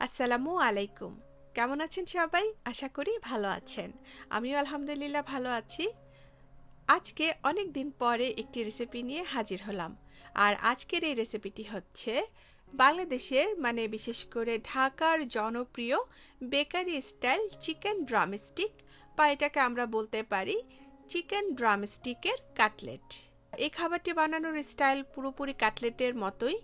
আসসালামু আলাইকুম। কেমন আছেন সবাই? আশা করি ভালো আছেন। আমিও আলহামদুলিল্লাহ ভালো আছি। আজকে অনেক দিন পরে একটি রেসিপি নিয়ে হাজির হলাম। আর আজকের এই রেসিপিটি হচ্ছে বাংলাদেশের বিশেষ করে ঢাকার জনপ্রিয় বেকারি স্টাইল চিকেন ড্রামস্টিক, বা এটাকে আমরা বলতে পারি চিকেন ড্রামস্টিকের কাটলেট। এই খাবারটি বানানোর স্টাইল পুরোপুরি কাটলেটের মতোই,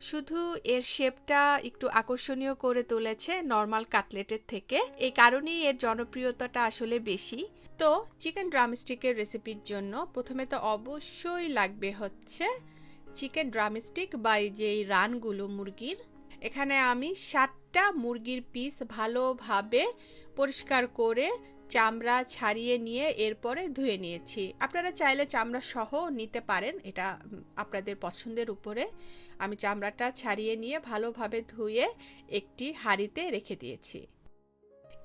শুধু এর শেপটা একটু আকর্ষণীয় করে তুলেছে নর্মাল কাটলেটের থেকে। এই কারণেই এর জনপ্রিয়তাটা আসলে বেশি। তো চিকেন ড্রামস্টিকের রেসিপির জন্য প্রথমে তো অবশ্যই লাগবে হচ্ছে চিকেন ড্রামস্টিক বা এই যে রানগুলো মুরগির। এখানে আমি 7টা মুরগির পিস ভালোভাবে পরিষ্কার করে চামড়া ছাড়িয়ে নিয়ে এরপরে ধুয়ে নিয়েছি। আপনারা চাইলে চামড়া সহ নিতে পারেন, এটা আপনাদের পছন্দের উপরে। আমি চামড়াটা ছাড়িয়ে নিয়ে ভালোভাবে ধুয়ে একটি হাঁড়িতে রেখে দিয়েছি।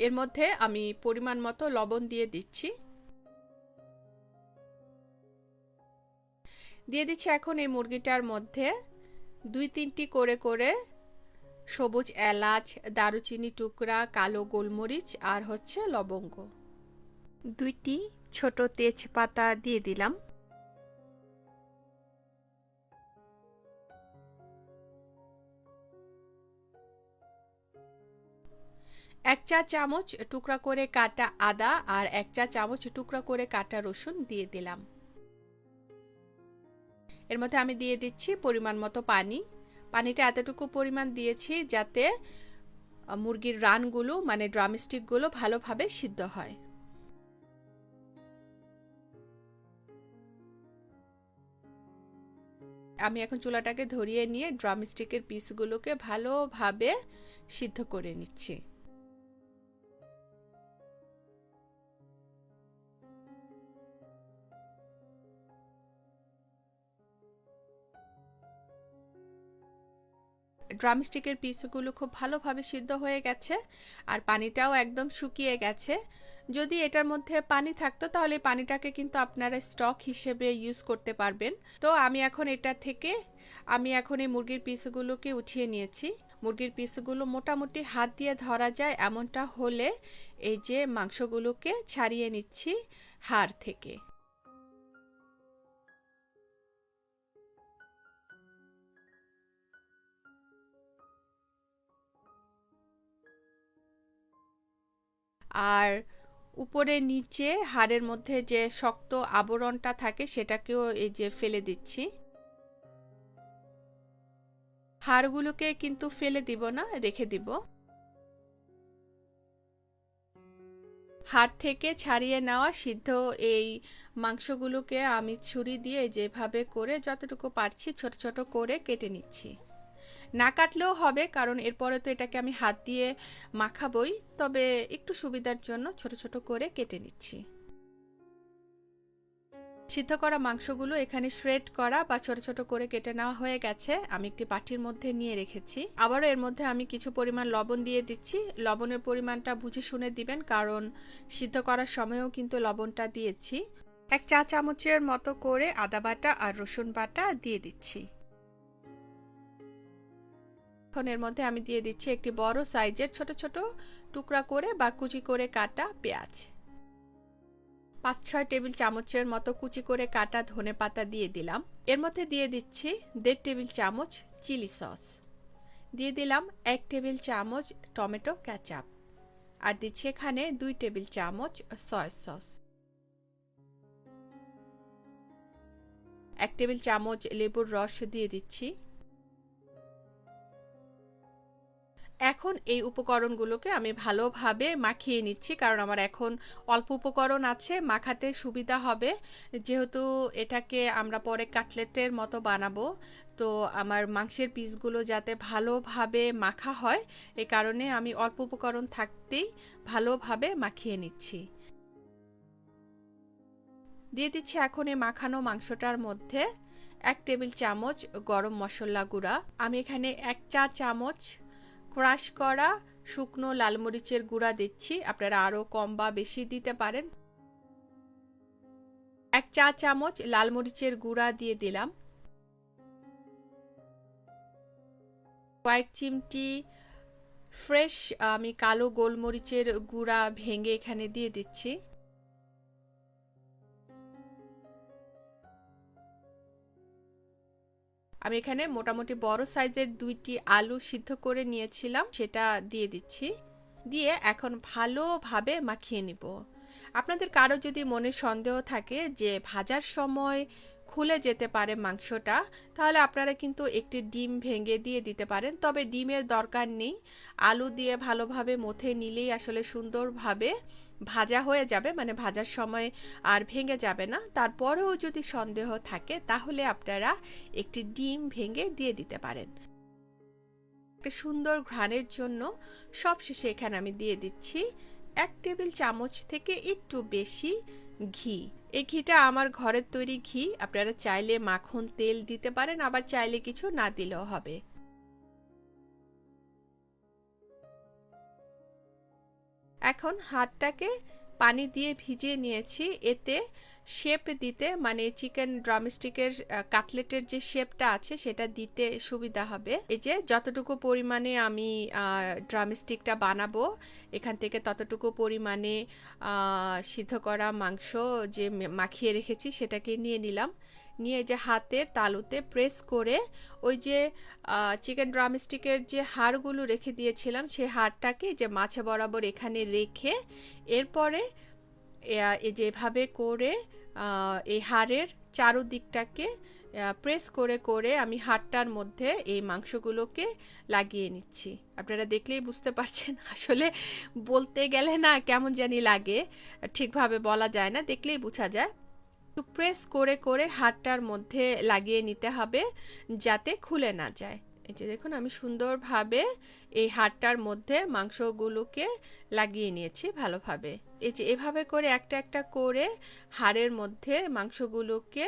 এর মধ্যে আমি পরিমাণ মতো লবণ দিয়ে দিচ্ছি। দিয়ে দিচ্ছি এখন এই মুরগিটার মধ্যে 2-3টি করে করে সবুজ এলাচ, দারুচিনি টুকরা, কালো গোলমরিচ আর হচ্ছে লবঙ্গ। 2টি ছোট তেজপাতা দিয়ে দিলাম। এক চা চামচ টুকরা করে কাটা আদা আর 1 চা চামচ টুকরা করে কাটা রসুন দিয়ে দিলাম। এর মধ্যে আমি দিয়ে দিচ্ছি পরিমাণ মতো পানি। পানিটা এতটুকু পরিমাণ দিয়েছি যাতে মুরগির রানগুলো ড্রামস্টিকগুলো ভালোভাবে সিদ্ধ হয়। আমি এখন চুলাটাকে ধরিয়ে নিয়ে ড্রামস্টিকের পিসগুলোকে ভালোভাবে সিদ্ধ করে নিচ্ছি। ড্রামস্টিকের পিসগুলো খুব ভালোভাবে সিদ্ধ হয়ে গেছে আর পানিটাও একদম শুকিয়ে গেছে। যদি এটার মধ্যে পানি থাকতো তাহলে পানিটাকে কিন্তু আপনারা স্টক হিসেবে ইউজ করতে পারবেন। তো আমি এখন এই মুরগির পিসগুলোকে উঠিয়ে নিয়েছি। মুরগির পিসগুলো মোটামুটি হাত দিয়ে ধরা যায় এমনটা হলে এই যে মাংসগুলোকে ছাড়িয়ে নিচ্ছি হাড় থেকে। আর উপরে নিচে হাড়ের মধ্যে যে শক্ত আবরণটা থাকে সেটাকেও এই যে ফেলে দিচ্ছি। হাড়গুলোকে কিন্তু ফেলে দিব না, রেখে দিব। হাড় থেকে ছাড়িয়ে নেওয়া সিদ্ধ এই মাংসগুলোকে আমি ছুরি দিয়ে যেভাবে করে যতটুকু পারছি ছোট ছোট করে কেটে নিচ্ছি। না কাটলেও হবে, কারণ এরপরে তো এটাকে আমি হাত দিয়ে মাখাবই, তবে একটু সুবিধার জন্য ছোট ছোট করে কেটে নিচ্ছি। সিদ্ধ করা মাংসগুলো এখানে শ্রেড করা বা ছোট ছোট করে কেটে নেওয়া হয়ে গেছে। আমি একটি বাটির মধ্যে নিয়ে রেখেছি। আবারও এর মধ্যে আমি কিছু পরিমাণ লবণ দিয়ে দিচ্ছি। লবণের পরিমাণটা বুঝে শুনে দিবেন, কারণ সিদ্ধ করার সময়ও কিন্তু লবণটা দিয়েছি। 1 চা চামচের মতো করে আদা বাটা আর রসুন বাটা দিয়ে দিচ্ছি। এখন এর মধ্যে আমি দিয়ে দিচ্ছি একটি বড় সাইজের ছোট ছোট টুকরা করে বা কুচি করে কাটা পেঁয়াজ। 5-6 টেবিল চামচের মতো কুচি করে কাটা ধনেপাতা দিয়ে দিলাম। এর মধ্যে দিয়ে দিচ্ছি 1.5 টেবিল চামচ চিলি সস। দিয়ে দিলাম 1 টেবিল চামচ টমেটো কেচাপ। আর দিচ্ছি এখানে 2 টেবিল চামচ সয়া সস। 1 টেবিল চামচ লেবুর রস দিয়ে দিচ্ছি। এখন এই উপকরণগুলোকে আমি ভালোভাবে মাখিয়ে নিচ্ছি, কারণ আমার এখন অল্প উপকরণ আছে, মাখাতে সুবিধা হবে। যেহেতু এটাকে আমরা পরে কাটলেটের মতো বানাবো, তো আমার মাংসের পিসগুলো যাতে ভালোভাবে মাখা হয় এই কারণে আমি অল্প উপকরণ থাকতেই ভালোভাবে মাখিয়ে নিচ্ছি। দিয়ে দিচ্ছি এখন এই মাখানো মাংসটার মধ্যে 1 টেবিল চামচ গরম মশলা গুঁড়া। আমি এখানে 1 চা চামচ ক্রাশ করা শুকনো লাল মরিচের গুঁড়া দিচ্ছি, আপনারা আরো কম বা বেশি দিতে পারেন। 1 চা চামচ লাল মরিচের গুঁড়া দিয়ে দিলাম। কয়েক চিমটি ফ্রেশ আমি কালো গোলমরিচের গুঁড়া ভেঙে এখানে দিয়ে দিচ্ছি। আমি এখানে মোটামুটি বড় সাইজের 2টি আলু সিদ্ধ করে নিয়েছিলাম, সেটা দিয়ে দিচ্ছি। দিয়ে এখন ভালোভাবে মাখিয়ে নিব। আপনাদের কারো যদি মনে সন্দেহ থাকে যে ভাজার সময় খুলে যেতে পারে মাংসটা, তাহলে আপনারা কিন্তু একটি ডিম ভেঙে দিয়ে দিতে পারেন, তবে ডিমের দরকার নেই। আলু দিয়ে ভালোভাবে মথে নিলেই আসলে সুন্দরভাবে ভাজা হয়ে যাবে, মানে ভাজার সময় আর ভেঙে যাবে না। তারপরেও যদি সন্দেহ থাকে তাহলে আপনারা একটি ডিম ভেঙে দিয়ে দিতে পারেন। একটা সুন্দর ঘ্রাণের জন্য সবশেষে এখানে আমি দিয়ে দিচ্ছি 1 টেবিল চামচ থেকে একটু বেশি ঘি। এই ঘিটা আমার ঘরের তৈরি ঘি, আপনারা চাইলে মাখন তেল দিতে পারেন, আবার চাইলে কিছু না দিলেও হবে। এখন হাতটাকে পানি দিয়ে ভিজিয়ে নিয়েছি, এতে শেপ দিতে, মানে চিকেন ড্রামস্টিকের কাটলেটের যে শেপটা আছে সেটা দিতে সুবিধা হবে। এই যে যতটুকু পরিমাণে আমি ড্রামস্টিকটা বানাবো, এখান থেকে ততটুকু পরিমাণে সিদ্ধ করা মাংস যে মাখিয়ে রেখেছি সেটাকে নিয়ে নিলাম। নিয়ে যে হাতের তালুতে প্রেস করে ওই যে চিকেন ড্রামস্টিকের যে হাড়গুলো রেখে দিয়েছিলাম সেই হাড়টাকে যে মাছে বরাবর এখানে রেখে এরপরে যেভাবে করে এই হাড়ের চারদিকটাকে প্রেস করে করে আমি হাড়টার মধ্যে এই মাংসগুলোকে লাগিয়ে নিচ্ছি। আপনারা দেখলেই বুঝতে পারছেন, আসলে বলতে গেলে না কেমন জানি লাগে, ঠিকভাবে বলা যায় না, দেখলেই বোঝা যায়। একটু প্রেস করে করে হাড়টার মধ্যে লাগিয়ে নিতে হবে যাতে খুলে না যায়। এই যে দেখুন আমি সুন্দরভাবে এই হাড়টার মধ্যে মাংসগুলোকে লাগিয়ে নিয়েছি ভালোভাবে। এই যে এভাবে করে একটা একটা করে হাড়ের মধ্যে মাংসগুলোকে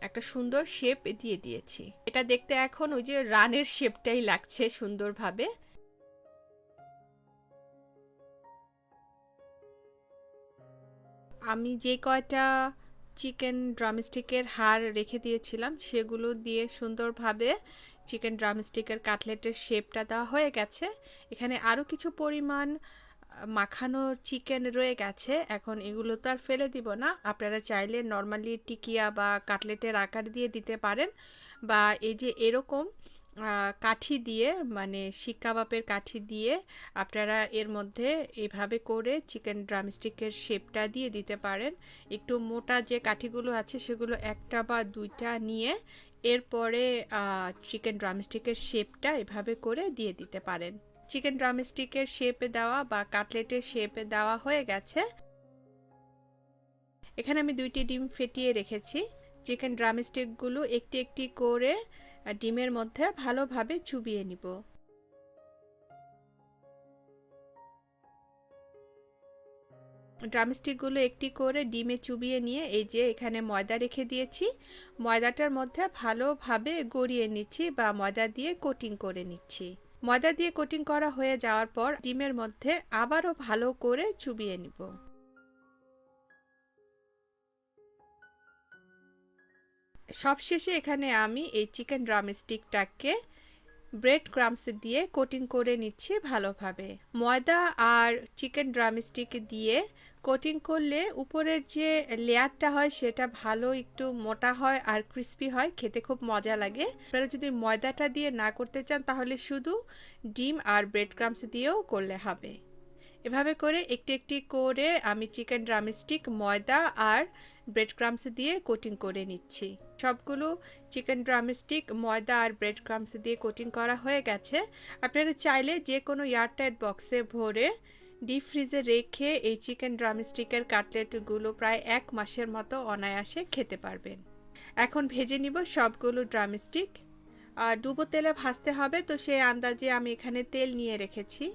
একটা সুন্দর শেপ দিয়ে দিয়েছি। এটা দেখতে এখন ওই যে রানের শেপটাই লাগছে সুন্দরভাবে। আমি যে কয়টা চিকেন ড্রামস্টিকের হাড় রেখে দিয়েছিলাম সেগুলো দিয়ে সুন্দরভাবে চিকেন ড্রামস্টিকের কাটলেটের শেপটা দেওয়া হয়ে গেছে। এখানে আরও কিছু পরিমাণ মাখানো চিকেন রয়ে গেছে, এখন এগুলো তো আর ফেলে দিব না। আপনারা চাইলে নর্মালি টিকিয়া বা কাটলেটের আকার দিয়ে দিতে পারেন, বা এই যে এরকম কাঠি দিয়ে, মানে শিক কাবাবের কাঠি দিয়ে আপনারা এর মধ্যে এভাবে করে চিকেন ড্রামস্টিকের শেপটা দিয়ে দিতে পারেন। একটু মোটা যে কাঠিগুলো আছে সেগুলো একটা বা দুইটা নিয়ে এরপরে চিকেন ড্রামস্টিকের শেপটা এভাবে করে দিয়ে দিতে পারেন। চিকেন ড্রামস্টিকের শেপে দেওয়া বা কাটলেটের শেপে দেওয়া হয়ে গেছে। এখানে আমি 2টি ডিম ফেটিয়ে রেখেছি। চিকেন ড্রামস্টিকগুলো একটি একটি করে ডিমের মধ্যে ভালোভাবে চুবিয়ে নিব। ড্রামস্টিকগুলো একটি করে ডিমে চুবিয়ে নিয়ে এই যে এখানে ময়দা রেখে দিয়েছি, ময়দাটার মধ্যে ভালোভাবে গড়িয়ে নিচ্ছি বা ময়দা দিয়ে কোটিং করে নিচ্ছি। ময়দা দিয়ে কোটিং করা হয়ে যাওয়ার পর ডিমের মধ্যে আবারও ভালো করে চুবিয়ে নিব। সবশেষে এখানে আমি এই চিকেন ড্রামস্টিকটাকে ব্রেড ক্রাম্বস দিয়ে কোটিং করে নিচ্ছি ভালোভাবে। ময়দা আর চিকেন ড্রামস্টিক দিয়ে কোটিং করলে উপরের যে লেয়ারটা হয় সেটা ভালো একটু মোটা হয় আর ক্রিস্পি হয়, খেতে খুব মজা লাগে। আপনারা যদি ময়দাটা দিয়ে না করতে চান তাহলে শুধু ডিম আর ব্রেড ক্রাম্বস দিয়েও করলে হবে। এভাবে করে একটি একটি করে আমি চিকেন ড্রামস্টিক ময়দা আর ব্রেড ক্রাম্বস দিয়ে কোটিং করে নিচ্ছি। সবগুলো চিকেন ড্রামস্টিক ময়দা আর ব্রেড ক্রাম্বস দিয়ে কোটিং করা হয়ে গেছে। আপনারা চাইলে যে কোনো এয়ারটাইট বক্সে ভরে ডিপ ফ্রিজে রেখে এই চিকেন ড্রামস্টিকের কাটলেটগুলো প্রায় 1 মাসের মতো অনায়াসে খেতে পারবেন। এখন ভেজে নিব সবগুলো ড্রামস্টিক। ডুবো তেলে ভাজতে হবে, তো সেই আন্দাজে আমি এখানে তেল নিয়ে রেখেছি।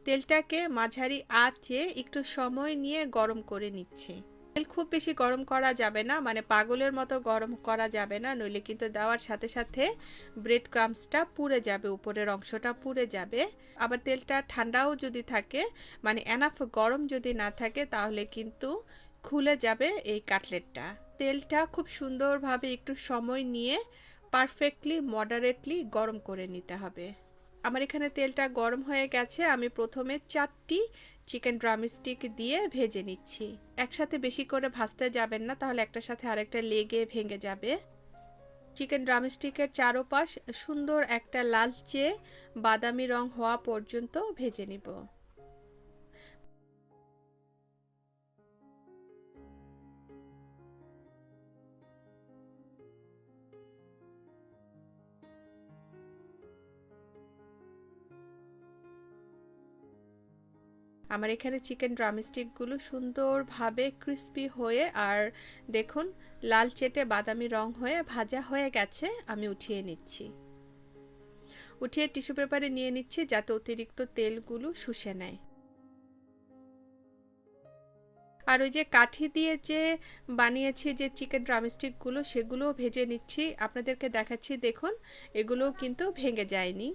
তেলটাকে মাঝারি আঁচে একটু সময় নিয়ে গরম করে নিচ্ছি। তেল খুব বেশি গরম করা যাবে না, মানে পাগলের মতো গরম করা যাবে না, নইলে কিন্তু দেওয়ার সাথে সাথে ব্রেড ক্রাম্বসটা পুড়ে যাবে, উপরের অংশটা পুড়ে যাবে। আবার তেলটা ঠান্ডাও যদি থাকে, মানে এনাফ গরম যদি না থাকে তাহলে কিন্তু খুলে যাবে এই কাটলেটটা। তেলটা খুব সুন্দরভাবে একটু সময় নিয়ে পারফেক্টলি মডারেটলি গরম করে নিতে হবে। আমার এখানে তেলটা গরম হয়ে গেছে। আমি প্রথমে 4টি চিকেন ড্রামস্টিক দিয়ে ভেজে নিচ্ছি। একসাথে বেশি করে ভাজতে যাবেন না, তাহলে একটার সাথে আরেকটা লেগে ভেঙে যাবে। চিকেন ড্রামস্টিকের চারপাশ সুন্দর একটা লালচে বাদামি রং হওয়া পর্যন্ত ভেজে নিব। আমার এখানে চিকেন ড্রামস্টিকগুলো সুন্দরভাবে ক্রিস্পি হয়ে আর দেখুন লালচেটে বাদামি রং হয়ে ভাজা হয়ে গেছে। আমি উঠিয়ে নিচ্ছি। উঠিয়ে টিস্যু পেপারে নিয়ে নিচ্ছি যাতে অতিরিক্ত তেলগুলো শুষে নেয়। আর ওই যে কাঠি দিয়ে যে বানিয়েছি যে চিকেন ড্রামস্টিকগুলো, সেগুলোও ভেজে নিচ্ছি। আপনাদেরকে দেখাচ্ছি, দেখুন এগুলোও কিন্তু ভেঙে যায়নি।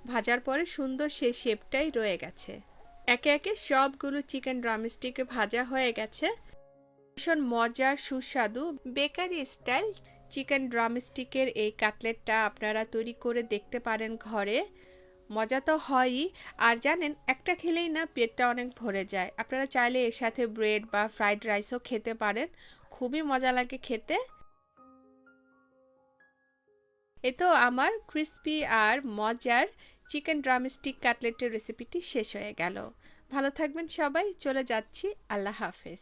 ভাজার পরে সুন্দর সেই শেপটাই রয়ে গেছে। একে একে সবগুলো চিকেন ড্রামস্টিক ভাজা হয়ে গেছে। ভীষণ মজার সুস্বাদু বেকারি স্টাইল চিকেন ড্রামস্টিকের এই কাটলেটটা আপনারা তৈরি করে দেখতে পারেন ঘরে। মজা তো হয়ই, আর জানেন একটা খেলেই না পেটটা অনেক ভরে যায়। আপনারা চাইলে এর সাথে ব্রেড বা ফ্রাইড রাইসও খেতে পারেন, খুবই মজা লাগে খেতে। এ তো আমার ক্রিস্পি আর মজার চিকেন ড্রামস্টিক কাটলেটের রেসিপিটি শেষ হয়ে গেল। ভালো থাকবেন সবাই, চলে যাচ্ছি। আল্লাহ হাফেজ।